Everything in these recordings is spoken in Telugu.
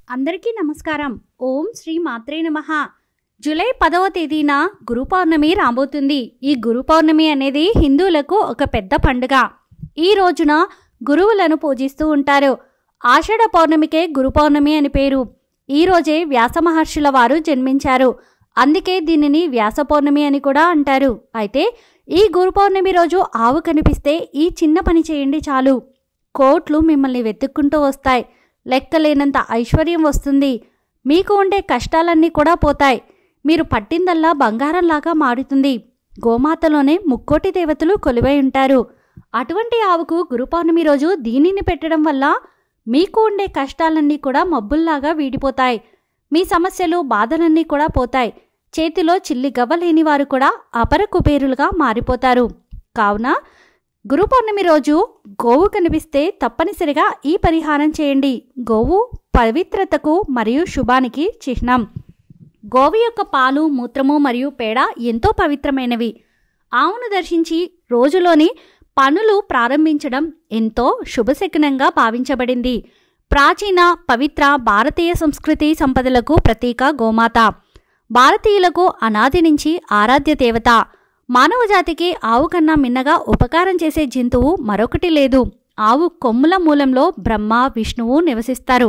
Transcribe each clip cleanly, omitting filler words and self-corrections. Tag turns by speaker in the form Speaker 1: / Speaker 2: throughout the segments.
Speaker 1: అందరికీ నమస్కారం. ఓం శ్రీ మాత్రే నమః. జూలై 10వ తేదీన గురు పౌర్ణమి రాబోతుంది. ఈ గురు పౌర్ణమి అనేది హిందువులకు ఒక పెద్ద పండుగ. ఈ రోజున గురువులను పూజిస్తూ ఉంటారు. ఆషాఢ పౌర్ణమికే గురు పౌర్ణమి అని పేరు. ఈ రోజే వ్యాస మహర్షుల వారు జన్మించారు. అందుకే దీనిని వ్యాస పౌర్ణమి అని కూడా అంటారు. అయితే ఈ గురు పౌర్ణమి రోజు ఆవు కనిపిస్తే ఈ చిన్న పని చేయండి చాలు. కోట్లు మిమ్మల్ని వెతుక్కుంటూ వస్తాయి. లెక్కలేనంత ఐశ్వర్యం వస్తుంది. మీకు ఉండే కష్టాలన్నీ కూడా పోతాయి. మీరు పట్టిందల్లా బంగారంలాగా మారుతుంది. గోమాతలోనే ముక్కోటి దేవతలు కొలువై ఉంటారు. అటువంటి ఆవుకు గురు పౌర్ణమి రోజు దీనిని పెట్టడం వల్ల మీకు ఉండే కష్టాలన్నీ కూడా మబ్బుల్లాగా వీడిపోతాయి. మీ సమస్యలు బాధలన్నీ కూడా పోతాయి. చేతిలో చిల్లి గవ్వలేని వారు కూడా అపర కుబేరులుగా మారిపోతారు. కావున గురు పౌర్ణమి రోజు గోవు కనిపిస్తే తప్పనిసరిగా ఈ పరిహారం చేయండి. గోవు పవిత్రతకు మరియు శుభానికి చిహ్నం. గోవు యొక్క పాలు, మూత్రము మరియు పేడ ఎంతో పవిత్రమైనవి. ఆవును దర్శించి రోజులోని పనులు ప్రారంభించడం ఎంతో శుభశకునంగా భావించబడింది. ప్రాచీన పవిత్ర భారతీయ సంస్కృతి సంపదలకు ప్రతీక గోమాత. భారతీయులకు అనాది నుంచి ఆరాధ్య దేవత. మానవ జాతికి ఆవు కన్నా మిన్నగా ఉపకారం చేసే జంతువు మరొకటి లేదు. ఆవు కొమ్ముల మూలంలో బ్రహ్మ, విష్ణువు నివసిస్తారు.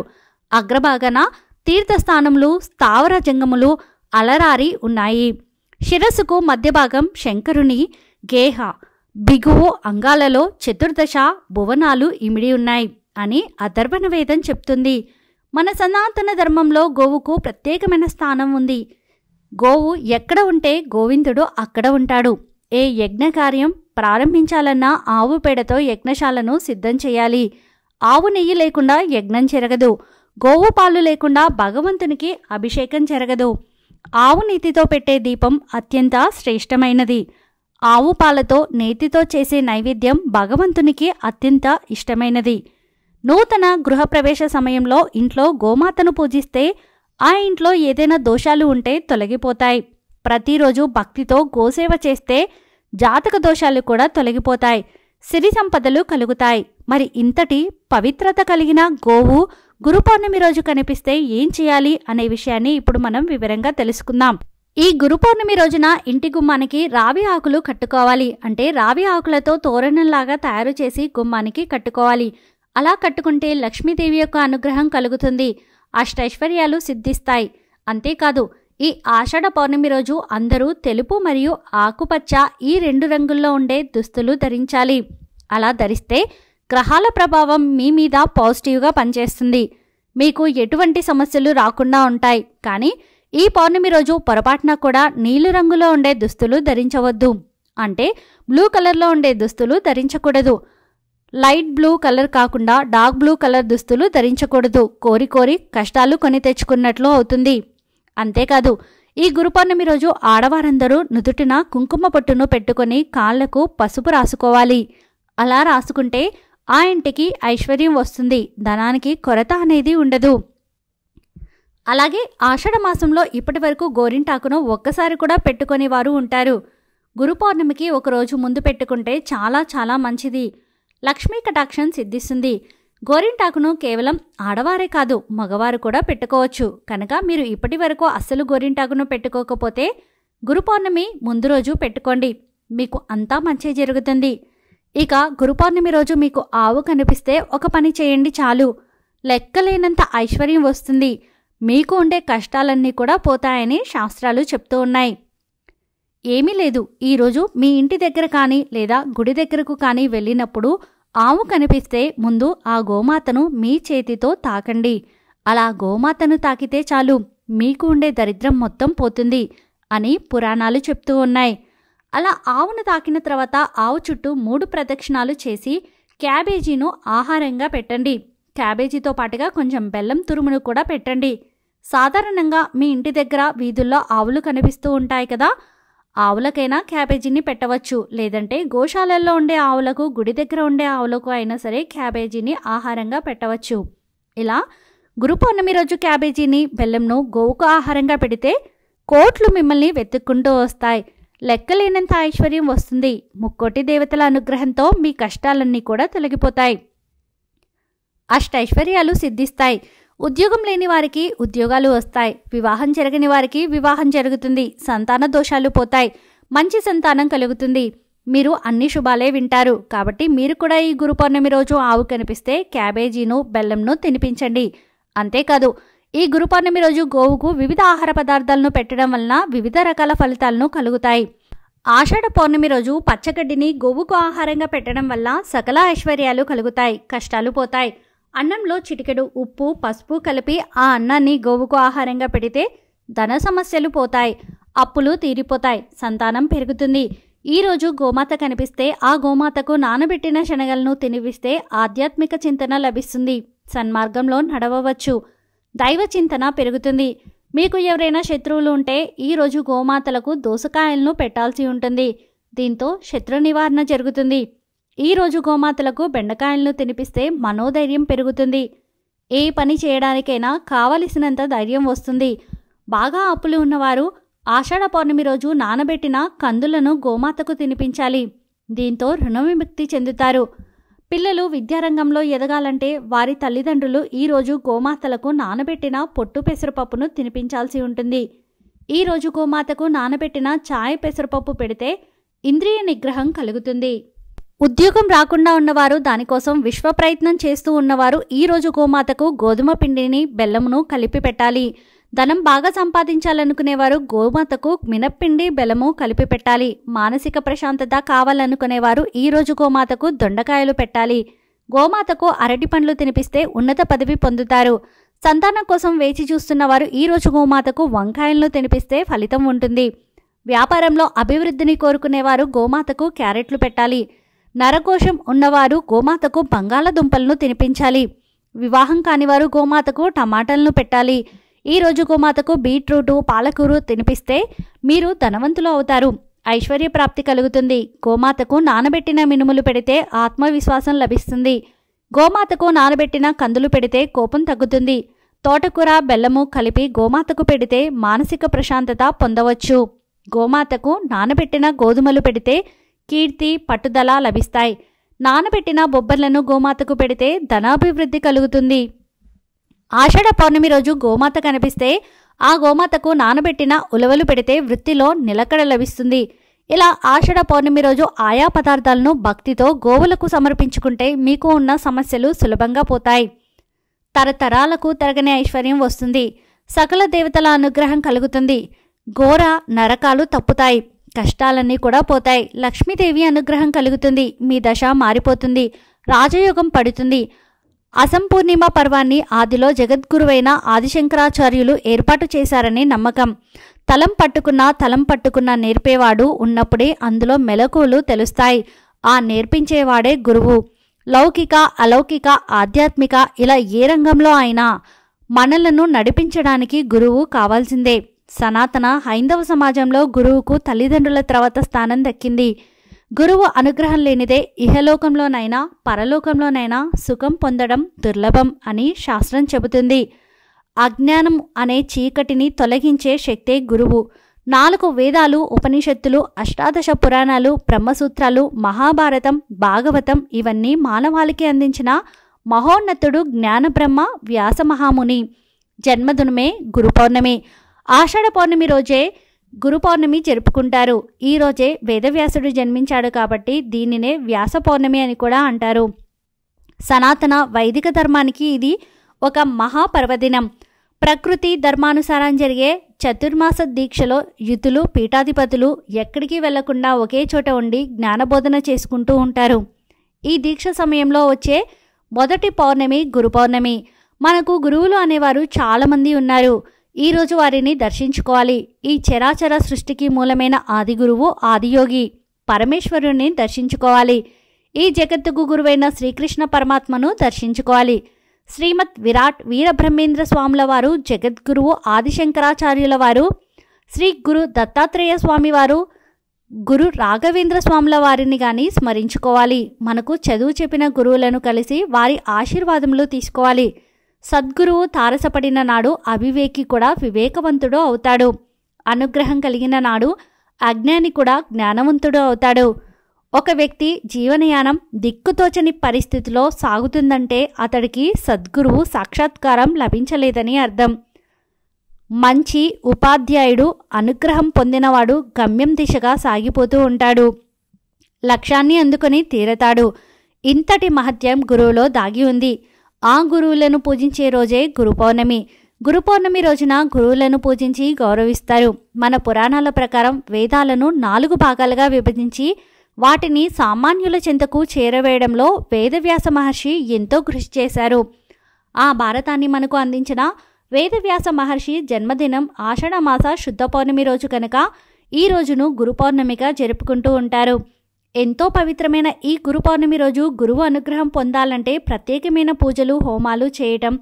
Speaker 1: అగ్రభాగాన తీర్థస్థానములు, స్థావర జంగములు అలరారి ఉన్నాయి. శిరస్సుకు మధ్యభాగం శంకరుని గేహ, బిగువు అంగాలలో చతుర్దశ భువనాలు ఇమిడి ఉన్నాయి అని అథర్వణ వేదం చెప్తుంది. మన సనాతన ధర్మంలో గోవుకు ప్రత్యేకమైన స్థానం ఉంది. గోవు ఎక్కడ ఉంటే గోవిందుడు అక్కడ ఉంటాడు. ఏ యజ్ఞకార్యం ప్రారంభించాలన్నా ఆవు పేడతో యజ్ఞశాలను సిద్ధం చేయాలి. ఆవు నెయ్యి లేకుండా యజ్ఞం జరగదు. గోవు పాలు లేకుండా భగవంతునికి అభిషేకం జరగదు. ఆవు నీతితో పెట్టే దీపం అత్యంత శ్రేష్టమైనది. ఆవు పాలతో నేతితో చేసే నైవేద్యం భగవంతునికి అత్యంత ఇష్టమైనది. నూతన గృహప్రవేశ సమయంలో ఇంట్లో గోమాతను పూజిస్తే ఆ ఇంట్లో ఏదైనా దోషాలు ఉంటే తొలగిపోతాయి. ప్రతిరోజు భక్తితో గోసేవ చేస్తే జాతక దోషాలు కూడా తొలగిపోతాయి. సిరి సంపదలు కలుగుతాయి. మరి ఇంతటి పవిత్రత కలిగిన గోవు గురు పౌర్ణమి రోజు కనిపిస్తే ఏం చేయాలి అనే విషయాన్ని ఇప్పుడు మనం వివరంగా తెలుసుకుందాం. ఈ గురు పౌర్ణమి రోజున ఇంటి గుమ్మానికి రావి ఆకులు కట్టుకోవాలి. అంటే రావి ఆకులతో తోరణంలాగా తయారు చేసి గుమ్మానికి కట్టుకోవాలి. అలా కట్టుకుంటే లక్ష్మీదేవి యొక్క అనుగ్రహం కలుగుతుంది. అష్టైశ్వర్యాలు సిద్ధిస్తాయి. అంతేకాదు ఈ ఆషాఢ పౌర్ణమి రోజు అందరూ తెలుపు మరియు ఆకుపచ్చ ఈ 2 రంగుల్లో ఉండే దుస్తులు ధరించాలి. అలా ధరిస్తే గ్రహాల ప్రభావం మీ మీద పాజిటివ్గా పనిచేస్తుంది. మీకు ఎటువంటి సమస్యలు రాకుండా ఉంటాయి. కానీ ఈ పౌర్ణమి రోజు పొరపాటున కూడా నీలి రంగులో ఉండే దుస్తులు ధరించవద్దు. అంటే బ్లూ కలర్లో ఉండే దుస్తులు ధరించకూడదు. లైట్ బ్లూ కలర్ కాకుండా డార్క్ బ్లూ కలర్ దుస్తులు ధరించకూడదు. కోరి కోరి కష్టాలు కొని తెచ్చుకున్నట్లు అవుతుంది. అంతేకాదు ఈ గురు పౌర్ణమి రోజు ఆడవారందరూ నుదుటిన కుంకుమ పొట్టును పెట్టుకొని కాళ్లకు పసుపు రాసుకోవాలి. అలా రాసుకుంటే ఆ ఇంటికి ఐశ్వర్యం వస్తుంది. ధనానికి కొరత అనేది ఉండదు. అలాగే ఆషాఢ మాసంలో ఇప్పటి వరకు గోరింటాకును ఒక్కసారి కూడా పెట్టుకొని వారు ఉంటారు. గురు పౌర్ణమికి ఒకరోజు ముందు పెట్టుకుంటే చాలా చాలా మంచిది. లక్ష్మీ కటాక్షం సిద్ధిస్తుంది. గోరింటాకును కేవలం ఆడవారే కాదు మగవారు కూడా పెట్టుకోవచ్చు. కనుక మీరు ఇప్పటి వరకు అస్సలు గోరింటాకును పెట్టుకోకపోతే గురు పౌర్ణమి ముందు రోజు పెట్టుకోండి. మీకు అంతా మంచి జరుగుతుంది. ఇక గురు పౌర్ణమి రోజు మీకు ఆవు కనిపిస్తే ఒక పని చేయండి చాలు. లెక్కలేనంత ఐశ్వర్యం వస్తుంది. మీకు ఉండే కష్టాలన్నీ కూడా పోతాయని శాస్త్రాలు చెప్తూ ఉన్నాయి. ఏమీ లేదు, ఈరోజు మీ ఇంటి దగ్గర కానీ లేదా గుడి దగ్గరకు కానీ వెళ్ళినప్పుడు ఆవు కనిపిస్తే ముందు ఆ గోమాతను మీ చేతితో తాకండి. అలా గోమాతను తాకితే చాలు మీకు ఉండే దరిద్రం మొత్తం పోతుంది అని పురాణాలు చెప్తూ ఉన్నాయి. అలా ఆవును తాకిన తర్వాత ఆవు చుట్టూ 3 ప్రదక్షిణాలు చేసి క్యాబేజీను ఆహారంగా పెట్టండి. క్యాబేజీతో పాటుగా కొంచెం బెల్లం తురుమును కూడా పెట్టండి. సాధారణంగా మీ ఇంటి దగ్గర వీధుల్లో ఆవులు కనిపిస్తూ ఉంటాయి కదా, ఆవులకైనా క్యాబేజీని పెట్టవచ్చు. లేదంటే గోశాలల్లో ఉండే ఆవులకు, గుడి దగ్గర ఉండే ఆవులకు అయినా సరే క్యాబేజీని ఆహారంగా పెట్టవచ్చు. ఇలా గురు పౌర్ణమి రోజు క్యాబేజీని, బెల్లంను గోవుకు ఆహారంగా పెడితే కోట్లు మిమ్మల్ని వెతుక్కుంటూ వస్తాయి. లెక్కలేనంత ఐశ్వర్యం వస్తుంది. ముక్కోటి దేవతల అనుగ్రహంతో మీ కష్టాలన్నీ కూడా తొలగిపోతాయి. అష్టైశ్వర్యాలు సిద్ధిస్తాయి. ఉద్యోగం లేని వారికి ఉద్యోగాలు వస్తాయి. వివాహం జరగని వారికి వివాహం జరుగుతుంది. సంతాన దోషాలు పోతాయి. మంచి సంతానం కలుగుతుంది. మీరు అన్ని శుభాలే వింటారు. కాబట్టి మీరు కూడా ఈ గురు పౌర్ణమి రోజు ఆవు కనిపిస్తే క్యాబేజీను బెల్లంను తినిపించండి. అంతేకాదు ఈ గురు పౌర్ణమి రోజు గోవుకు వివిధ ఆహార పదార్థాలను పెట్టడం వలన వివిధ రకాల ఫలితాలను కలుగుతాయి. ఆషాఢ పౌర్ణమి రోజు పచ్చగడ్డిని గోవుకు ఆహారంగా పెట్టడం వల్ల సకల ఐశ్వర్యాలు కలుగుతాయి. కష్టాలు పోతాయి. అన్నంలో చిటికెడు ఉప్పు పసుపు కలిపి ఆ అన్నాన్ని గోవుకు ఆహారంగా పెడితే ధన సమస్యలు పోతాయి. అప్పులు తీరిపోతాయి. సంతానం పెరుగుతుంది. ఈరోజు గోమాత కనిపిస్తే ఆ గోమాతకు నానబెట్టిన శనగలను తినిపిస్తే ఆధ్యాత్మిక చింతన లభిస్తుంది. సన్మార్గంలో నడవవచ్చు. దైవ చింతన పెరుగుతుంది. మీకు ఎవరైనా శత్రువులు ఉంటే ఈరోజు గోమాతలకు దోసకాయలను పెట్టాల్సి ఉంటుంది. దీంతో శత్రు నివారణ జరుగుతుంది. ఈరోజు గోమాతలకు బెండకాయలను తినిపిస్తే మనోధైర్యం పెరుగుతుంది. ఏ పని చేయడానికైనా కావలసినంత ధైర్యం వస్తుంది. బాగా అప్పులు ఉన్నవారు ఆషాఢ పౌర్ణమి రోజు నానబెట్టిన కందులను గోమాతకు తినిపించాలి. దీంతో రుణ విముక్తి చెందుతారు. పిల్లలు విద్యారంగంలో ఎదగాలంటే వారి తల్లిదండ్రులు ఈరోజు గోమాతలకు నానబెట్టిన పొట్టు పెసరపప్పును తినిపించాల్సి ఉంటుంది. ఈరోజు గోమాతకు నానబెట్టిన ఛాయ్ పెసరపప్పు పెడితే ఇంద్రియ నిగ్రహం కలుగుతుంది. ఉద్యోగం రాకుండా ఉన్నవారు, దానికోసం విశ్వ ప్రయత్నం చేస్తూ ఉన్నవారు ఈరోజు గోమాతకు గోధుమ పిండిని బెల్లమును కలిపి పెట్టాలి. ధనం బాగా సంపాదించాలనుకునేవారు గోమాతకు మినప్పిండి బెల్లము కలిపి పెట్టాలి. మానసిక ప్రశాంతత కావాలనుకునేవారు ఈరోజు గోమాతకు దొండకాయలు పెట్టాలి. గోమాతకు అరటి పండ్లు తినిపిస్తే ఉన్నత పదవి పొందుతారు. సంతానం కోసం వేచి చూస్తున్నవారు ఈరోజు గోమాతకు వంకాయలను తినిపిస్తే ఫలితం ఉంటుంది. వ్యాపారంలో అభివృద్ధిని కోరుకునేవారు గోమాతకు క్యారెట్లు పెట్టాలి. నరకోశం ఉన్నవారు గోమాతకు బంగాళదుంపలను తినిపించాలి. వివాహం కానివారు గోమాతకు టమాటాలను పెట్టాలి. ఈరోజు గోమాతకు బీట్రూటు పాలకూరు తినిపిస్తే మీరు ధనవంతులు అవుతారు. ఐశ్వర్య ప్రాప్తి కలుగుతుంది. గోమాతకు నానబెట్టిన మినుములు పెడితే ఆత్మవిశ్వాసం లభిస్తుంది. గోమాతకు నానబెట్టిన కందులు పెడితే కోపం తగ్గుతుంది. తోటకూర బెల్లము కలిపి గోమాతకు పెడితే మానసిక ప్రశాంతత పొందవచ్చు. గోమాతకు నానబెట్టిన గోధుమలు పెడితే కీర్తి పట్టుదల లభిస్తాయి. నానబెట్టిన బొబ్బర్లను గోమాతకు పెడితే ధనాభివృద్ధి కలుగుతుంది. ఆషాఢ పౌర్ణమి రోజు గోమాత కనిపిస్తే ఆ గోమాతకు నానబెట్టిన ఉలవలు పెడితే వృత్తిలో నిలకడ లభిస్తుంది. ఇలా ఆషాఢ పౌర్ణమి రోజు ఆయా పదార్థాలను భక్తితో గోవులకు సమర్పించుకుంటే మీకు ఉన్న సమస్యలు సులభంగా పోతాయి. తరతరాలకు తరగని ఐశ్వర్యం వస్తుంది. సకల దేవతల అనుగ్రహం కలుగుతుంది. ఘోర నరకాలు తప్పుతాయి. కష్టాలన్నీ కూడా పోతాయి. లక్ష్మీదేవి అనుగ్రహం కలుగుతుంది. మీ దశ మారిపోతుంది. రాజయోగం పడుతుంది. అసంపూర్ణిమ పర్వాన్ని ఆదిలో జగద్గురువైన ఆదిశంకరాచార్యులు ఏర్పాటు చేశారని నమ్మకం. తలం పట్టుకున్నా నేర్పేవాడు ఉన్నప్పుడే అందులో మెలకువలు తెలుస్తాయి. ఆ నేర్పించేవాడే గురువు. లౌకిక అలౌకిక ఆధ్యాత్మిక ఇలా ఏ రంగంలో అయినా మనలను నడిపించడానికి గురువు కావాల్సిందే. సనాతన హైందవ సమాజంలో గురువుకు తల్లిదండ్రుల తర్వాత స్థానం దక్కింది. గురువు అనుగ్రహం లేనిదే ఇహలోకంలోనైనా పరలోకంలోనైనా సుఖం పొందడం దుర్లభం అని శాస్త్రం చెబుతుంది. అజ్ఞానం అనే చీకటిని తొలగించే శక్తే గురువు. 4 వేదాలు, ఉపనిషత్తులు, అష్టాదశ పురాణాలు, బ్రహ్మసూత్రాలు, మహాభారతం, భాగవతం ఇవన్నీ మానవాళికి అందించిన మహోన్నతుడు జ్ఞానబ్రహ్మ వ్యాసమహాముని జన్మదినమే గురు పౌర్ణమి. ఆషాఢ పౌర్ణమి రోజే గురు పౌర్ణమి జరుపుకుంటారు. ఈ రోజే వేదవ్యాసుడు జన్మించాడు కాబట్టి దీనినే వ్యాస పౌర్ణమి అని కూడా అంటారు. సనాతన వైదిక ధర్మానికి ఇది ఒక మహాపర్వదినం. ప్రకృతి ధర్మానుసారం జరిగే చతుర్మాస దీక్షలో యుతులు పీఠాధిపతులు ఎక్కడికి వెళ్లకుండా ఒకే చోట ఉండి జ్ఞానబోధన చేసుకుంటూ ఉంటారు. ఈ దీక్ష సమయంలో వచ్చే మొదటి పౌర్ణమి గురు పౌర్ణమి. మనకు గురువులు అనేవారు చాలామంది ఉన్నారు. ఈరోజు వారిని దర్శించుకోవాలి. ఈ చరాచర సృష్టికి మూలమైన ఆదిగురువు ఆదియోగి పరమేశ్వరుని దర్శించుకోవాలి. ఈ జగత్తుకు గురువైన శ్రీకృష్ణ పరమాత్మను దర్శించుకోవాలి. శ్రీమద్ విరాట్ వీరబ్రహ్మేంద్ర స్వాముల వారు జగద్గురువు ఆదిశంకరాచార్యుల వారు, శ్రీ గురు దత్తాత్రేయ స్వామి వారు, గురు రాఘవేంద్ర స్వాముల వారిని గాని స్మరించుకోవాలి. మనకు చదువు చెప్పిన గురువులను కలిసి వారి ఆశీర్వాదములు తీసుకోవాలి. సద్గురువు తారసపడిన నాడు అవివేకి కూడా వివేకవంతుడు అవుతాడు. అనుగ్రహం కలిగిన నాడు అజ్ఞాని కూడా జ్ఞానవంతుడు అవుతాడు. ఒక వ్యక్తి జీవనయానం దిక్కుతోచని పరిస్థితిలో సాగుతుందంటే అతడికి సద్గురువు సాక్షాత్కారం లభించలేదని అర్థం. మంచి ఉపాధ్యాయుడు అనుగ్రహం పొందినవాడు గమ్యం దిశగా సాగిపోతూ ఉంటాడు, లక్ష్యాన్ని అందుకొని తీరతాడు. ఇంతటి మహత్యం గురువులో దాగి ఉంది. ఆ గురువులను పూజించే రోజే గురు పౌర్ణమి. గురు పౌర్ణమి రోజున గురువులను పూజించి గౌరవిస్తారు. మన పురాణాల ప్రకారం వేదాలను 4 భాగాలుగా విభజించి వాటిని సామాన్యుల చెంతకు చేరవేయడంలో వేదవ్యాస మహర్షి ఎంతో కృషి చేశారు. ఆ భారతాన్ని మనకు అందించిన వేదవ్యాస మహర్షి జన్మదినం ఆషాఢమాస శుద్ధ పౌర్ణమి రోజు కనుక ఈ రోజును గురు పౌర్ణమిగా జరుపుకుంటూ ఉంటారు. ఎంతో పవిత్రమైన ఈ గురు పౌర్ణమి రోజు గురువు అనుగ్రహం పొందాలంటే ప్రత్యేకమైన పూజలు, హోమాలు చేయటం,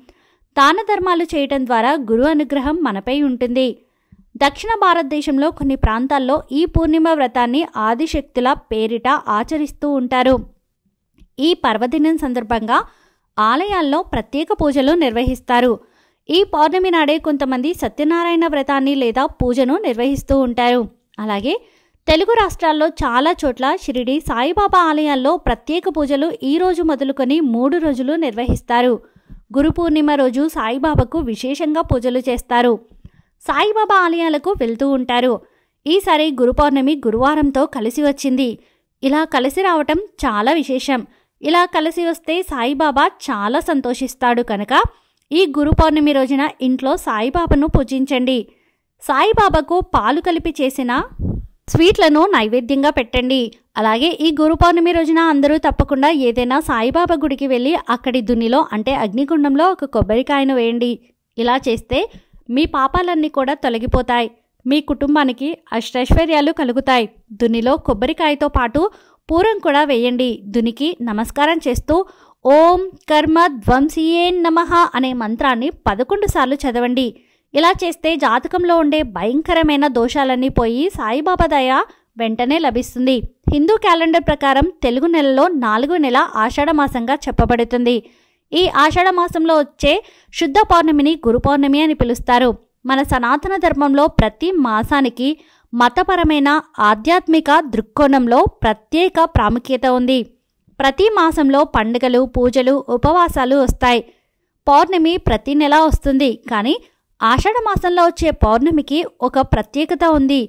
Speaker 1: దాన ధర్మాలు చేయటం ద్వారా గురు అనుగ్రహం మనపై ఉంటుంది. దక్షిణ భారతదేశంలో కొన్ని ప్రాంతాల్లో ఈ పూర్ణిమ వ్రతాన్ని ఆదిశక్తుల పేరిట ఆచరిస్తూ ఉంటారు. ఈ పర్వదినం సందర్భంగా ఆలయాల్లో ప్రత్యేక పూజలు నిర్వహిస్తారు. ఈ పౌర్ణమి నాడే కొంతమంది సత్యనారాయణ వ్రతాన్ని లేదా పూజను నిర్వహిస్తూ ఉంటారు. అలాగే తెలుగు రాష్ట్రాల్లో చాలా చోట్ల షిరిడి సాయిబాబా ఆలయాల్లో ప్రత్యేక పూజలు ఈ రోజు మొదలుకొని 3 రోజులు నిర్వహిస్తారు. గురు పూర్ణిమ రోజు సాయిబాబాకు విశేషంగా పూజలు చేస్తారు. సాయిబాబా ఆలయాలకు వెళ్తూ ఉంటారు. ఈసారి గురు పౌర్ణమి గురువారంతో కలిసి వచ్చింది. ఇలా కలిసి రావటం చాలా విశేషం. ఇలా కలిసి వస్తే సాయిబాబా చాలా సంతోషిస్తాడు కనుక ఈ గురు పౌర్ణమి రోజున ఇంట్లో సాయిబాబాను పూజించండి. సాయిబాబాకు పాలు కలిపి చేసిన స్వీట్లను నైవేద్యంగా పెట్టండి. అలాగే ఈ గురు పౌర్ణమి రోజున అందరూ తప్పకుండా ఏదైనా సాయిబాబా గుడికి వెళ్ళి అక్కడి దున్నిలో అంటే అగ్నిగుండంలో ఒక కొబ్బరికాయను వేయండి. ఇలా చేస్తే మీ పాపాలన్నీ కూడా తొలగిపోతాయి. మీ కుటుంబానికి అష్టైశ్వర్యాలు కలుగుతాయి. దున్నిలో కొబ్బరికాయతో పాటు పూరం కూడా వేయండి. దునికి నమస్కారం చేస్తూ ఓం కర్మ ధ్వంసియే నమః అనే మంత్రాన్ని 11 సార్లు చదవండి. ఇలా చేస్తే జాతకంలో ఉండే భయంకరమైన దోషాలన్నీ పోయి సాయిబాబా దయ వెంటనే లభిస్తుంది. హిందూ క్యాలెండర్ ప్రకారం తెలుగు నెలలో 4వ నెల ఆషాఢమాసంగా చెప్పబడుతుంది. ఈ ఆషాఢమాసంలో వచ్చే శుద్ధ పౌర్ణమిని గురు పౌర్ణమి అని పిలుస్తారు. మన సనాతన ధర్మంలో ప్రతి మాసానికి మతపరమైన ఆధ్యాత్మిక దృక్కోణంలో ప్రత్యేక ప్రాముఖ్యత ఉంది. ప్రతి మాసంలో పండుగలు, పూజలు, ఉపవాసాలు వస్తాయి. పౌర్ణమి ప్రతి నెల వస్తుంది, కానీ ఆషాఢమాసంలో వచ్చే పౌర్ణమికి ఒక ప్రత్యేకత ఉంది.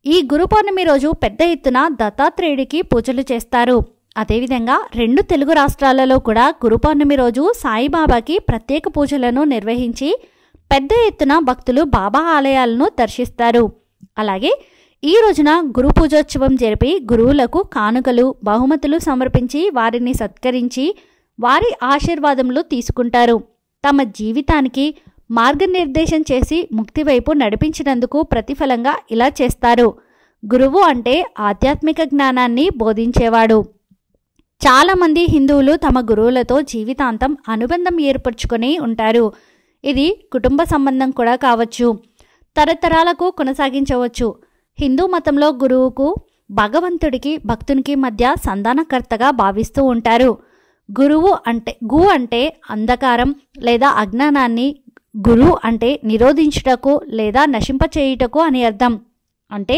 Speaker 1: ఈ గురు పౌర్ణమి రోజు పెద్ద ఎత్తున దత్తాత్రేయుడికి పూజలు చేస్తారు. అదేవిధంగా 2 తెలుగు రాష్ట్రాలలో కూడా గురు పౌర్ణమి రోజు సాయిబాబాకి ప్రత్యేక పూజలను నిర్వహించి పెద్ద ఎత్తున భక్తులు బాబా ఆలయాలను దర్శిస్తారు. అలాగే ఈ రోజున గురు పూజోత్సవం జరిపి గురువులకు కానుకలు, బహుమతులు సమర్పించి వారిని సత్కరించి వారి ఆశీర్వాదములు తీసుకుంటారు. తమ జీవితానికి మార్గనిర్దేశం చేసి ముక్తి వైపు నడిపించినందుకు ప్రతిఫలంగా ఇలా చేస్తారు. గురువు అంటే ఆధ్యాత్మిక జ్ఞానాన్ని బోధించేవాడు. చాలామంది హిందువులు తమ గురువులతో జీవితాంతం అనుబంధం ఏర్పరచుకొని ఉంటారు. ఇది కుటుంబ సంబంధం కూడా కావచ్చు, తరతరాలకు కొనసాగించవచ్చు. హిందూ మతంలో గురువుకు భగవంతుడికి భక్తునికి మధ్య సంధానకర్తగా భావిస్తూ ఉంటారు. గురువు అంటే అంటే అంధకారం లేదా అజ్ఞానాన్ని, గురు అంటే నిరోధించుటకు లేదా నశింపచేయుటకు అని అర్థం. అంటే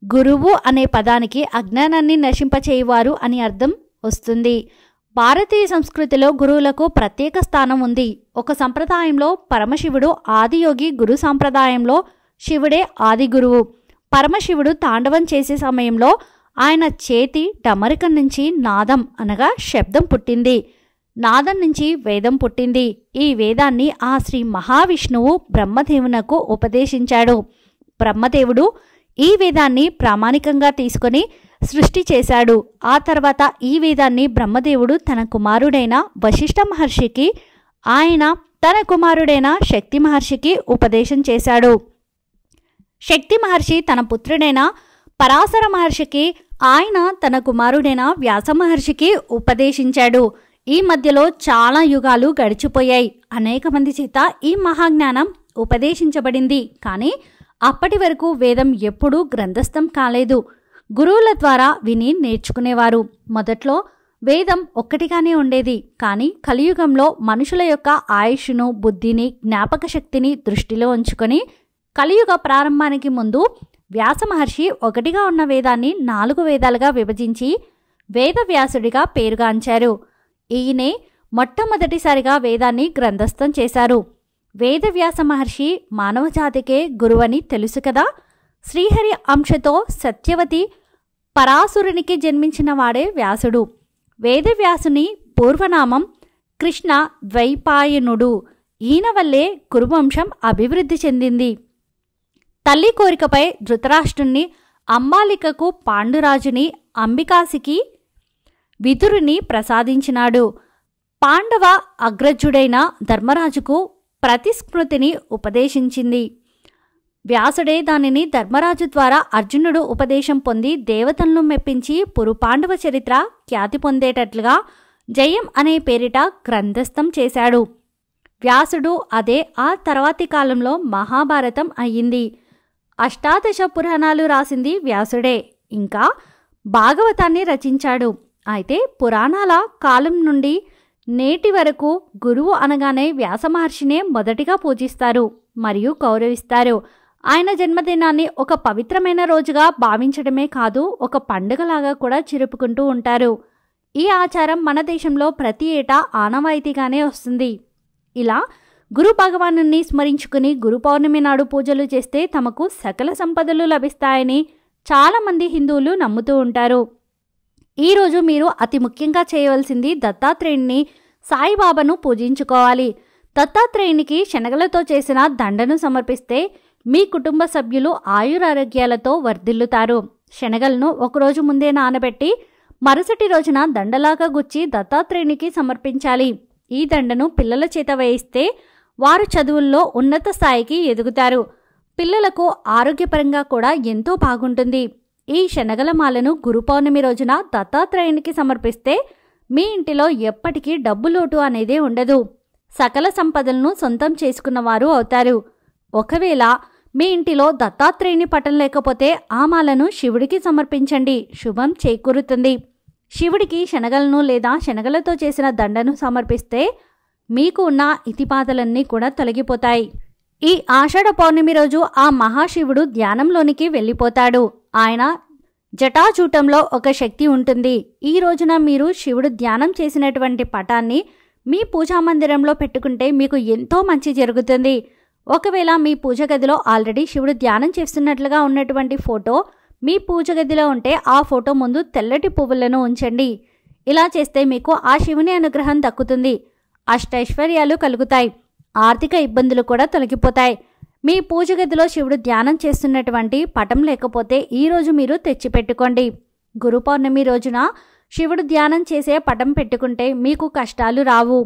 Speaker 1: గురువు అనే పదానికి అజ్ఞానాన్ని నశింపచేయువారు అని అర్థం వస్తుంది. భారతీయ సంస్కృతిలో గురువులకు ప్రత్యేక స్థానం ఉంది. ఒక సంప్రదాయంలో పరమశివుడు ఆదియోగి, గురు సాంప్రదాయంలో శివుడే ఆది గురువు. పరమశివుడు తాండవం చేసే సమయంలో ఆయన చేతి డమరికం నుంచి నాదం అనగా శబ్దం పుట్టింది. నాదం నుంచి వేదం పుట్టింది. ఈ వేదాన్ని ఆ శ్రీ మహావిష్ణువు బ్రహ్మదేవునకు ఉపదేశించాడు. బ్రహ్మదేవుడు ఈ వేదాన్ని ప్రామాణికంగా తీసుకొని సృష్టి చేశాడు. ఆ తర్వాత ఈ వేదాన్ని బ్రహ్మదేవుడు తన కుమారుడైన వశిష్ఠ మహర్షికి, ఆయన తన కుమారుడైన శక్తి మహర్షికి ఉపదేశం చేశాడు. శక్తి మహర్షి తన పుత్రుడైన పరాశర మహర్షికి, ఆయన తన కుమారుడైన వ్యాస మహర్షికి ఉపదేశించాడు. ఈ మధ్యలో చాలా యుగాలు గడిచిపోయాయి. అనేక మంది చేత ఈ మహాజ్ఞానం ఉపదేశించబడింది. కానీ అప్పటి వరకు వేదం ఎప్పుడూ గ్రంథస్థం కాలేదు. గురువుల ద్వారా విని నేర్చుకునేవారు. మొదట్లో వేదం ఒక్కటిగానే ఉండేది. కానీ కలియుగంలో మనుషుల యొక్క ఆయుష్ను, బుద్ధిని, జ్ఞాపక శక్తిని దృష్టిలో ఉంచుకొని కలియుగ ప్రారంభానికి ముందు వ్యాస మహర్షి ఒకటిగా ఉన్న వేదాన్ని 4 వేదాలుగా విభజించి వేదవ్యాసుడిగా పేరుగాంచారు. ఈయనే మొట్టమొదటిసారిగా వేదాన్ని గ్రంథస్థం చేశారు. వేదవ్యాస మహర్షి మానవజాతికే గురువని తెలుసు కదా. శ్రీహరి అంశతో సత్యవతి పరాశురునికి జన్మించిన వాడే వ్యాసుడు. వేదవ్యాసుని పూర్వనామం కృష్ణ ద్వైపాయనుడు. ఈయన వల్లే కురువంశం అభివృద్ధి చెందింది. తల్లి కోరికపై ధృతరాష్ట్రుణ్ణి, అంబాలికకు పాండురాజుని, అంబికాసికి విదురుని ప్రసాదించినాడు. పాండవ అగ్రజుడైన ధర్మరాజుకు ప్రతిస్మృతిని ఉపదేశించింది. వ్యాసుడే దానిని ధర్మరాజు ద్వారా అర్జునుడు ఉపదేశం పొంది దేవతలను మెప్పించి పురుపాండవ చరిత్ర ఖ్యాతి పొందేటట్లుగా జయం అనే పేరిట గ్రంథస్థం చేశాడు. వ్యాసుడు అదే ఆ తర్వాతి కాలంలో మహాభారతం అయ్యింది. అష్టాదశ పురాణాలు రాసింది వ్యాసుడే. ఇంకా భాగవతాన్ని రచించాడు. అయితే పురాణాల కాలం నుండి నేటి వరకు గురువు అనగానే వ్యాస మహర్షినే మొదటిగా పూజిస్తారు మరియు గౌరవిస్తారు. ఆయన జన్మదినాన్ని ఒక పవిత్రమైన రోజుగా భావించడమే కాదు, ఒక పండుగలాగా కూడా జరుపుకుంటూ ఉంటారు. ఈ ఆచారం మన దేశంలో ప్రతి ఏటా ఆనవాయితీగానే వస్తుంది. ఇలా గురు భగవానుని స్మరించుకుని గురు పౌర్ణమి నాడు పూజలు చేస్తే తమకు సకల సంపదలు లభిస్తాయని చాలామంది హిందువులు నమ్ముతూ ఉంటారు. ఈరోజు మీరు అతి ముఖ్యంగా చేయవలసింది దత్తాత్రేయుని, సాయిబాబాను పూజించుకోవాలి. దత్తాత్రేయునికి శనగలతో చేసిన దండను సమర్పిస్తే మీ కుటుంబ సభ్యులు ఆయురారోగ్యాలతో వర్ధిల్లుతారు. శనగలను ఒకరోజు ముందే నానబెట్టి మరుసటి రోజున దండలాగా గుచ్చి దత్తాత్రేయునికి సమర్పించాలి. ఈ దండను పిల్లల చేత వేయిస్తే వారు చదువుల్లో ఉన్నత స్థాయికి ఎదుగుతారు. పిల్లలకు ఆరోగ్యపరంగా కూడా ఎంతో బాగుంటుంది. ఈ శనగల మాలను గురు పౌర్ణమి రోజున దత్తాత్రేయునికి సమర్పిస్తే మీ ఇంటిలో ఎప్పటికీ డబ్బు లోటు అనేదే ఉండదు. సకల సంపదలను సొంతం చేసుకున్నవారు అవుతారు. ఒకవేళ మీ ఇంటిలో దత్తాత్రేయుని పటం లేకపోతే ఆ మాలను శివుడికి సమర్పించండి, శుభం చేకూరుతుంది. శివుడికి శనగలను లేదా శనగలతో చేసిన దండను సమర్పిస్తే మీకు ఉన్న ఇతిబాధలన్నీ కూడా తొలగిపోతాయి. ఈ ఆషాఢ పౌర్ణమి రోజు ఆ మహాశివుడు ధ్యానంలోనికి వెళ్ళిపోతాడు. ఆయన జటాజూటంలో ఒక శక్తి ఉంటుంది. ఈ రోజున మీరు శివుడు ధ్యానం చేసినటువంటి పటాన్ని మీ పూజా మందిరంలో పెట్టుకుంటే మీకు ఎంతో మంచి జరుగుతుంది. ఒకవేళ మీ పూజ గదిలో ఆల్రెడీ శివుడు ధ్యానం చేస్తున్నట్లుగా ఉన్నటువంటి ఫోటో మీ పూజ గదిలో ఉంటే ఆ ఫోటో ముందు తెల్లటి పువ్వులను ఉంచండి. ఇలా చేస్తే మీకు ఆ శివుని అనుగ్రహం దక్కుతుంది. అష్టైశ్వర్యాలు కలుగుతాయి. ఆర్థిక ఇబ్బందులు కూడా తొలగిపోతాయి. మీ పూజ గదిలో శివుడు ధ్యానం చేస్తున్నటువంటి పటం లేకపోతే ఈరోజు మీరు తెచ్చిపెట్టుకోండి. గురు పౌర్ణమి రోజున శివుడు ధ్యానం చేసే పటం పెట్టుకుంటే మీకు కష్టాలు రావు.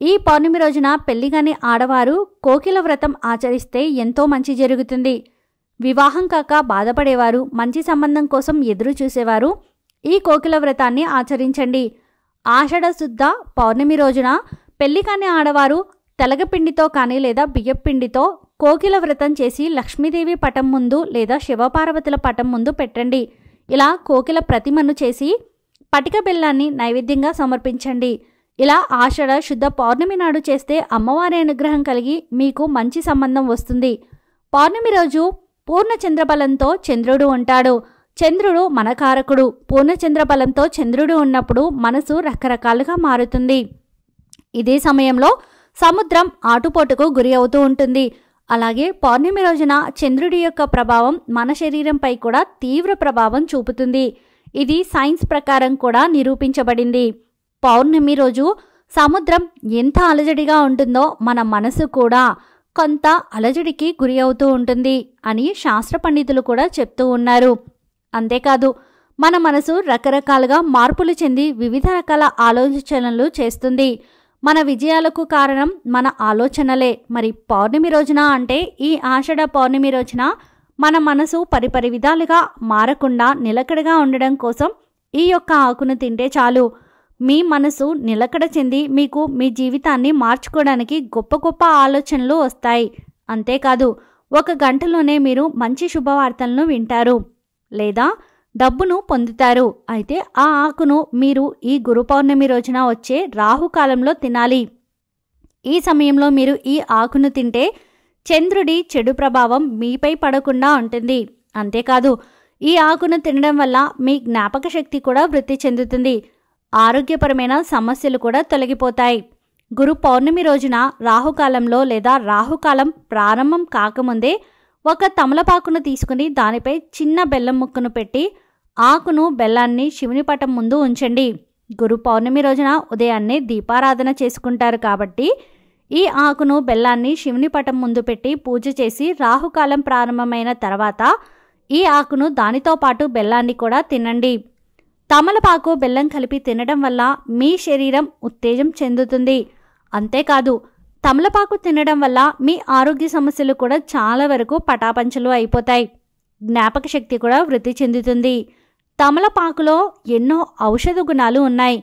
Speaker 1: ఈ పౌర్ణమి రోజున పెళ్లిగాని ఆడవారు కోకిల వ్రతం ఆచరిస్తే ఎంతో మంచి జరుగుతుంది. వివాహం కాక బాధపడేవారు, మంచి సంబంధం కోసం ఎదురు చూసేవారు ఈ కోకిల వ్రతాన్ని ఆచరించండి. ఆషాఢ శుద్ధ పౌర్ణమి రోజున పెళ్లి కాని ఆడవారు తెలగపిండితో కానీ లేదా బియ్యపిండితో కోకిల వ్రతం చేసి లక్ష్మీదేవి పటం ముందు లేదా శివపార్వతుల పటం ముందు పెట్టండి. ఇలా కోకిల ప్రతిమను చేసి పటిక బెల్లాన్ని నైవేద్యంగా సమర్పించండి. ఇలా ఆషాఢ శుద్ధ పౌర్ణమి నాడు చేస్తే అమ్మవారి అనుగ్రహం కలిగి మీకు మంచి సంబంధం వస్తుంది. పౌర్ణమి రోజు పూర్ణ చంద్రబలంతో చంద్రుడు ఉంటాడు. చంద్రుడు మనకారకుడు. పూర్ణ చంద్రబలంతో చంద్రుడు ఉన్నప్పుడు మనసు రకరకాలుగా మారుతుంది. ఇదే సమయంలో సముద్రం ఆటుపోటుకు గురి అవుతూ ఉంటుంది. అలాగే పౌర్ణమి రోజున చంద్రుడి యొక్క ప్రభావం మన శరీరంపై కూడా తీవ్ర ప్రభావం చూపుతుంది. ఇది సైన్స్ ప్రకారం కూడా నిరూపించబడింది. పౌర్ణమి రోజు సముద్రం ఎంత అలజడిగా ఉంటుందో మన మనసు కూడా కొంత అలజడికి గురి అవుతూ ఉంటుంది అని శాస్త్ర పండితులు కూడా చెప్తూ ఉన్నారు. అంతేకాదు మన మనసు రకరకాలుగా మార్పులు చెంది వివిధ రకాల ఆలోచనలు చేస్తుంది. మన విజయాలకు కారణం మన ఆలోచనలే. మరి పౌర్ణమి రోజున అంటే ఈ ఆషాఢ పౌర్ణమి రోజున మన మనసు పరిపరి విధాలుగా మారకుండా నిలకడగా ఉండడం కోసం ఈ యొక్క ఆకును తింటే చాలు. మీ మనసు నిలకడ చెంది మీకు మీ జీవితాన్ని మార్చుకోవడానికి గొప్ప గొప్ప ఆలోచనలు వస్తాయి. అంతేకాదు 1 గంటలోనే మీరు మంచి శుభవార్తలను వింటారు లేదా డబ్బును పొందుతారు. అయితే ఆ ఆకును మీరు ఈ గురు పౌర్ణమి రోజున వచ్చే రాహుకాలంలో తినాలి. ఈ సమయంలో మీరు ఈ ఆకును తింటే చంద్రుడి చెడు ప్రభావం మీపై పడకుండా ఉంటుంది. అంతేకాదు ఈ ఆకును తినడం వల్ల మీ జ్ఞాపక శక్తి కూడా వృద్ధి చెందుతుంది. ఆరోగ్యపరమైన సమస్యలు కూడా తొలగిపోతాయి. గురు పౌర్ణమి రోజున రాహుకాలంలో లేదా రాహుకాలం ప్రారంభం కాకముందే ఒక తమలపాకును తీసుకుని దానిపై చిన్న బెల్లం ముక్కను పెట్టి ఆకును బెల్లాన్ని శివుని పటం ముందు ఉంచండి. గురు పౌర్ణమి రోజున ఉదయాన్నే దీపారాధన చేసుకుంటారు కాబట్టి ఈ ఆకును బెల్లాన్ని శివుని పటం ముందు పెట్టి పూజ చేసి రాహుకాలం ప్రారంభమైన తర్వాత ఈ ఆకును దానితో పాటు బెల్లాన్ని కూడా తినండి. తమలపాకు బెల్లం కలిపి తినడం వల్ల మీ శరీరం ఉత్తేజం చెందుతుంది. అంతేకాదు తమలపాకు తినడం వల్ల మీ ఆరోగ్య సమస్యలు కూడా చాలా వరకు పటాపంచలు అయిపోతాయి. జ్ఞాపక శక్తి కూడా వృద్ధి చెందుతుంది. తమలపాకులో ఎన్నో ఔషధ గుణాలు ఉన్నాయి.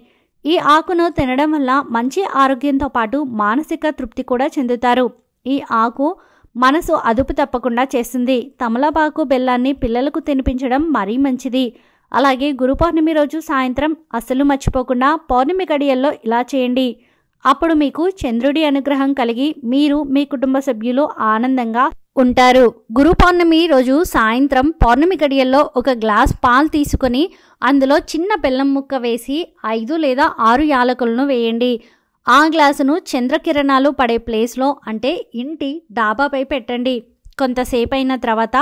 Speaker 1: ఈ ఆకును తినడం వల్ల మంచి ఆరోగ్యంతో పాటు మానసిక తృప్తి కూడా చెందుతారు. ఈ ఆకు మనసు అదుపు తప్పకుండా చేస్తుంది. తమలపాకు బెల్లాన్ని పిల్లలకు తినిపించడం మరీ మంచిది. అలాగే గురు పౌర్ణమి రోజు సాయంత్రం అస్సలు మర్చిపోకుండా పౌర్ణమి గడియల్లో ఇలా చేయండి. అప్పుడు మీకు చంద్రుడి అనుగ్రహం కలిగి మీరు మీ కుటుంబ సభ్యులు ఆనందంగా ఉంటారు. గురు పౌర్ణమి రోజు సాయంత్రం పౌర్ణమి గడియల్లో ఒక గ్లాస్ పాలు తీసుకొని అందులో చిన్న బెల్లం ముక్క వేసి 5 లేదా 6 యాలకులను వేయండి. ఆ గ్లాసును చంద్రకిరణాలు పడే ప్లేస్లో అంటే ఇంటి డాబాపై పెట్టండి. కొంతసేపు అయిన తర్వాత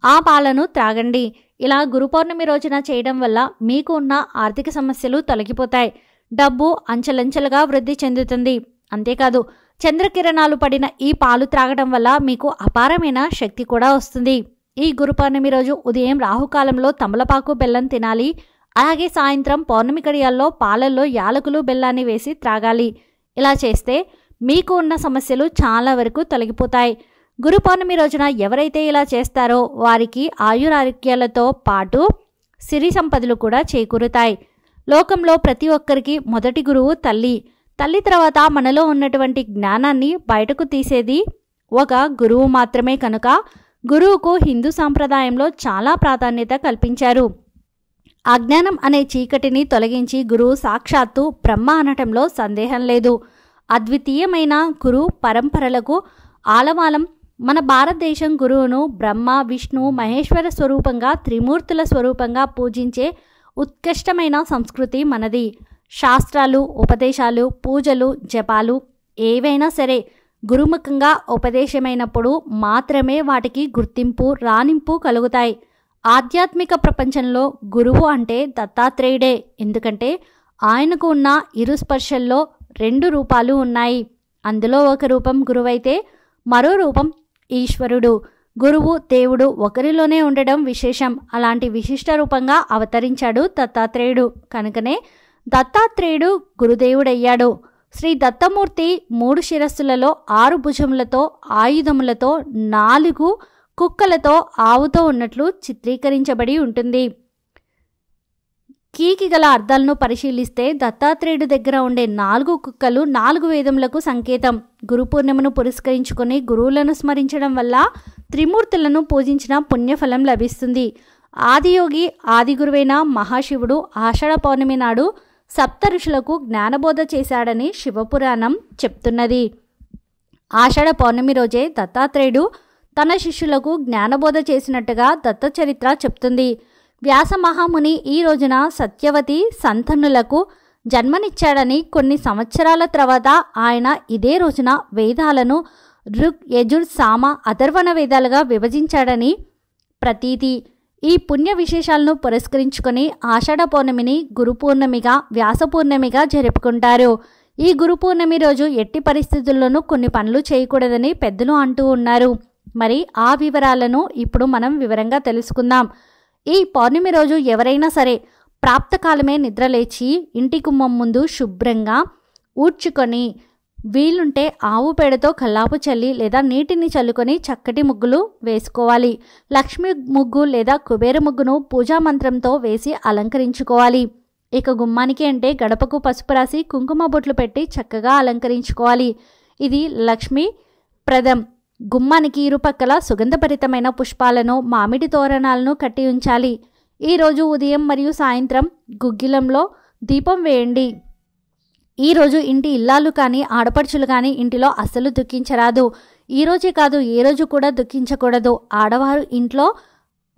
Speaker 1: ఆ పాలను త్రాగండి. ఇలా గురు పౌర్ణమి రోజున చేయడం వల్ల మీకు ఉన్న ఆర్థిక సమస్యలు తొలగిపోతాయి. డబ్బు అంచెలంచెలుగా వృద్ధి చెందుతుంది. అంతేకాదు చంద్రకిరణాలు పడిన ఈ పాలు త్రాగడం వల్ల మీకు అపారమైన శక్తి కూడా వస్తుంది. ఈ గురు పౌర్ణమి రోజు ఉదయం రాహుకాలంలో తమలపాకు బెల్లం తినాలి. అలాగే సాయంత్రం పౌర్ణమి గడియాల్లో పాలల్లో యాలకులు బెల్లాన్ని వేసి త్రాగాలి. ఇలా చేస్తే మీకు ఉన్న సమస్యలు చాలా వరకు తొలగిపోతాయి. గురు పౌర్ణమి రోజున ఎవరైతే ఇలా చేస్తారో వారికి ఆయురారోగ్యాలతో పాటు సిరి సంపదలు కూడా చేకూరుతాయి. లోకంలో ప్రతి ఒక్కరికి మొదటి గురువు తల్లి. తల్లి తర్వాత మనలో ఉన్నటువంటి జ్ఞానాన్ని బయటకు తీసేది ఒక గురువు మాత్రమే కనుక గురువుకు హిందూ సాంప్రదాయంలో చాలా ప్రాధాన్యత కల్పించారు. అజ్ఞానం అనే చీకటిని తొలగించి గురువు సాక్షాత్తు బ్రహ్మ అనటంలో సందేహం లేదు. అద్వితీయమైన గురు పరంపరలకు ఆలవాలం మన భారతదేశం. గురువును బ్రహ్మ, విష్ణు, మహేశ్వర స్వరూపంగా త్రిమూర్తుల స్వరూపంగా పూజించే ఉత్కృష్టమైన సంస్కృతి మనది. శాస్త్రాలు, ఉపదేశాలు, పూజలు, జపాలు ఏవైనా సరే గురుముఖంగా ఉపదేశమైనప్పుడు మాత్రమే వాటికి గుర్తింపు, రాణింపు కలుగుతాయి. ఆధ్యాత్మిక ప్రపంచంలో గురువు అంటే దత్తాత్రేయుడే. ఎందుకంటే ఆయనకు ఉన్న ఇరు స్పర్శల్లో 2 రూపాలు ఉన్నాయి. అందులో ఒక రూపం గురువైతే మరో రూపం ఈశ్వరుడు. గురువు, దేవుడు ఒకరిలోనే ఉండడం విశేషం. అలాంటి విశిష్ట రూపంగా అవతరించాడు దత్తాత్రేయుడు. కనుకనే దత్తాత్రేయుడు గురుదేవుడయ్యాడు. శ్రీ దత్తమూర్తి 3 శిరస్సులలో 6 భుజములతో, ఆయుధములతో, 4 కుక్కలతో, ఆవుతో ఉన్నట్లు చిత్రీకరించబడి ఉంటుంది. కీకి గల అర్థాలను పరిశీలిస్తే దత్తాత్రేయుడి దగ్గర ఉండే 4 కుక్కలు 4 వేదములకు సంకేతం. గురు పూర్ణిమను పురస్కరించుకొని గురువులను స్మరించడం వల్ల త్రిమూర్తులను పూజించిన పుణ్యఫలం లభిస్తుంది. ఆదియోగి, ఆది గురువైన మహాశివుడు ఆషాఢ పౌర్ణమి నాడు సప్త ఋషులకు జ్ఞానబోధ చేశాడని శివపురాణం చెప్తున్నది. ఆషాఢ పౌర్ణమి రోజే దత్తాత్రేయుడు తన శిష్యులకు జ్ఞానబోధ చేసినట్టుగా దత్తచరిత్ర చెప్తుంది. వ్యాస మహాముని ఈ రోజున సత్యవతి సంతనులకు జన్మనిచ్చాడని, కొన్ని సంవత్సరాల తర్వాత ఆయన ఇదే రోజున వేదాలను ఋగ్, యజుర్, సామ, అథర్వణ వేదాలుగా విభజించాడని ప్రతీతి. ఈ పుణ్య విశేషాలను పురస్కరించుకొని ఆషాఢ పౌర్ణమిని గురు పూర్ణమిగా, వ్యాస పూర్ణమిగా జరుపుకుంటారు. ఈ గురు పూర్ణమి రోజు ఎట్టి పరిస్థితుల్లోనూ కొన్ని పనులు చేయకూడదని పెద్దలు అంటూ ఉన్నారు. మరి ఆ వివరాలను ఇప్పుడు మనం వివరంగా తెలుసుకుందాం. ఈ పౌర్ణమి రోజు ఎవరైనా సరే ప్రాప్తకాలమే నిద్రలేచి ఇంటి గుమ్మం ముందు శుభ్రంగా ఊడ్చుకొని వీలుంటే ఆవు పేడతో కల్లాపు చల్లి లేదా నీటిని చల్లుకొని చక్కటి ముగ్గులు వేసుకోవాలి. లక్ష్మీ ముగ్గు లేదా కుబేర ముగ్గును పూజా మంత్రంతో వేసి అలంకరించుకోవాలి. ఇక గుమ్మానికి అంటే గడపకు పసుపు రాసి కుంకుమ బొట్లు పెట్టి చక్కగా అలంకరించుకోవాలి. ఇది లక్ష్మీ ప్రదం. గుమ్మానికి ఇరుపక్కల సుగంధభరితమైన పుష్పాలను, మామిడి తోరణాలను కట్టి ఉంచాలి. ఈరోజు ఉదయం మరియు సాయంత్రం గుగ్గిలంలో దీపం వేయండి. ఈరోజు ఇంటి ఇల్లాలు కానీ ఆడపడుచులు కానీ ఇంటిలో అస్సలు దుఃఖించరాదు. ఈరోజే కాదు ఏ రోజు కూడా దుఃఖించకూడదు. ఆడవారు ఇంట్లో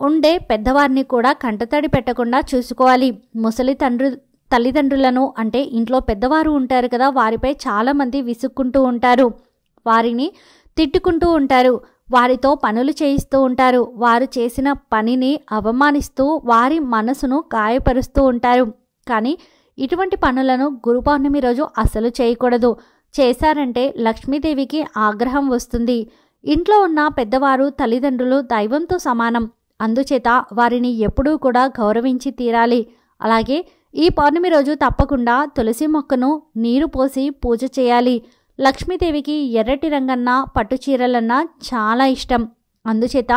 Speaker 1: ఉండే పెద్దవారిని కూడా కంటతడి పెట్టకుండా చూసుకోవాలి. ముసలి తల్లిదండ్రులను అంటే ఇంట్లో పెద్దవారు ఉంటారు కదా, వారిపై చాలామంది విసుక్కుంటూ ఉంటారు, వారిని తిట్టుకుంటూ ఉంటారు, వారితో పనులు చేయిస్తూ ఉంటారు, వారు చేసిన పనిని అవమానిస్తూ వారి మనసును గాయపరుస్తూ ఉంటారు. కానీ ఇటువంటి పనులను గురు పౌర్ణమి రోజు అస్సలు చేయకూడదు. చేశారంటే లక్ష్మీదేవికి ఆగ్రహం వస్తుంది. ఇంట్లో ఉన్న పెద్దవారు తల్లిదండ్రులు దైవంతో సమానం, అందుచేత వారిని ఎప్పుడూ కూడా గౌరవించి తీరాలి. అలాగే ఈ పౌర్ణమి రోజు తప్పకుండా తులసి మొక్కను నీరు పోసి పూజ చేయాలి. లక్ష్మీదేవికి ఎర్రటి రంగన్నా పట్టు చీరలన్నా చాలా ఇష్టం. అందుచేత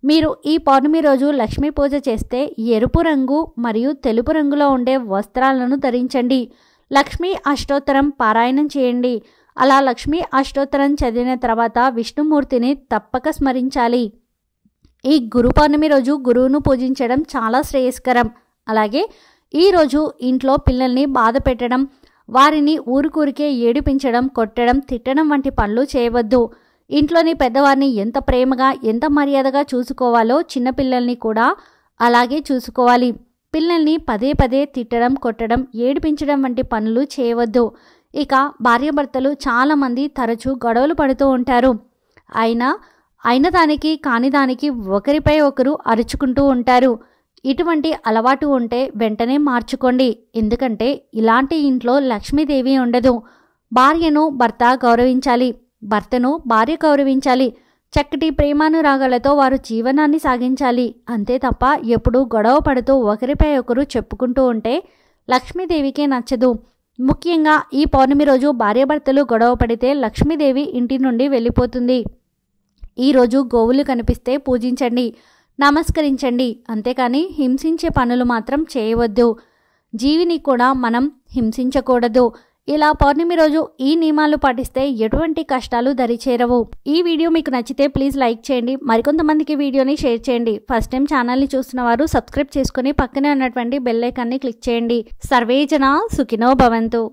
Speaker 1: మీరు ఈ పౌర్ణమి రోజు లక్ష్మీ పూజ చేస్తే ఎరుపు రంగు మరియు తెలుపు రంగులో ఉండే వస్త్రాలను ధరించండి. లక్ష్మీ అష్టోత్తరం పారాయణం చేయండి. అలా లక్ష్మీ అష్టోత్తరం చదివిన తర్వాత విష్ణుమూర్తిని తప్పక స్మరించాలి. ఈ గురు పౌర్ణమి రోజు గురువును పూజించడం చాలా శ్రేయస్కరం. అలాగే ఈరోజు ఇంట్లో పిల్లల్ని బాధ పెట్టడం, వారిని ఊరికూరికే ఏడిపించడం, కొట్టడం, తిట్టడం వంటి పనులు చేయవద్దు. ఇంట్లోని పెద్దవారిని ఎంత ప్రేమగా ఎంత మర్యాదగా చూసుకోవాలో చిన్నపిల్లల్ని కూడా అలాగే చూసుకోవాలి. పిల్లల్ని పదే పదే తిట్టడం, కొట్టడం, ఏడిపించడం వంటి పనులు చేయవద్దు. ఇక భార్యాభర్తలు చాలామంది తరచూ గొడవలు పడుతూ ఉంటారు. అయిన దానికి కాని దానికి ఒకరిపై ఒకరు అరుచుకుంటూ ఉంటారు. ఇటువంటి అలవాటు ఉంటే వెంటనే మార్చుకోండి. ఎందుకంటే ఇలాంటి ఇంట్లో లక్ష్మీదేవి ఉండదు. భార్యను భర్త గౌరవించాలి, భర్తను భార్య గౌరవించాలి. చక్కటి ప్రేమానురాగాలతో వారు జీవనాన్ని సాగించాలి. అంతే తప్ప ఎప్పుడూ గొడవ పడుతూ ఒకరిపై ఒకరు చెప్పుకుంటూ ఉంటే లక్ష్మీదేవికే నచ్చదు. ముఖ్యంగా ఈ పౌర్ణమి రోజు భార్యాభర్తలు గొడవ పడితే లక్ష్మీదేవి ఇంటి నుండి వెళ్ళిపోతుంది. ఈరోజు గోవులు కనిపిస్తే పూజించండి, నమస్కరించండి. అంతేకాని హింసించే పనులు మాత్రం చేయవద్దు. జీవిని కూడా మనం హింసించకూడదు. ఇలా పౌర్ణమి రోజు ఈ నియమాలు పాటిస్తే ఎటువంటి కష్టాలు దరిచేరవు. ఈ వీడియో మీకు నచ్చితే ప్లీజ్ లైక్ చేయండి, మరికొంతమందికి వీడియోని షేర్ చేయండి. ఫస్ట్ టైం ఛానల్ని చూస్తున్న వారు సబ్స్క్రైబ్ చేసుకుని పక్కనే ఉన్నటువంటి బెల్ ఐకాన్ని క్లిక్ చేయండి. సర్వే జనా సుఖినో భవంతు.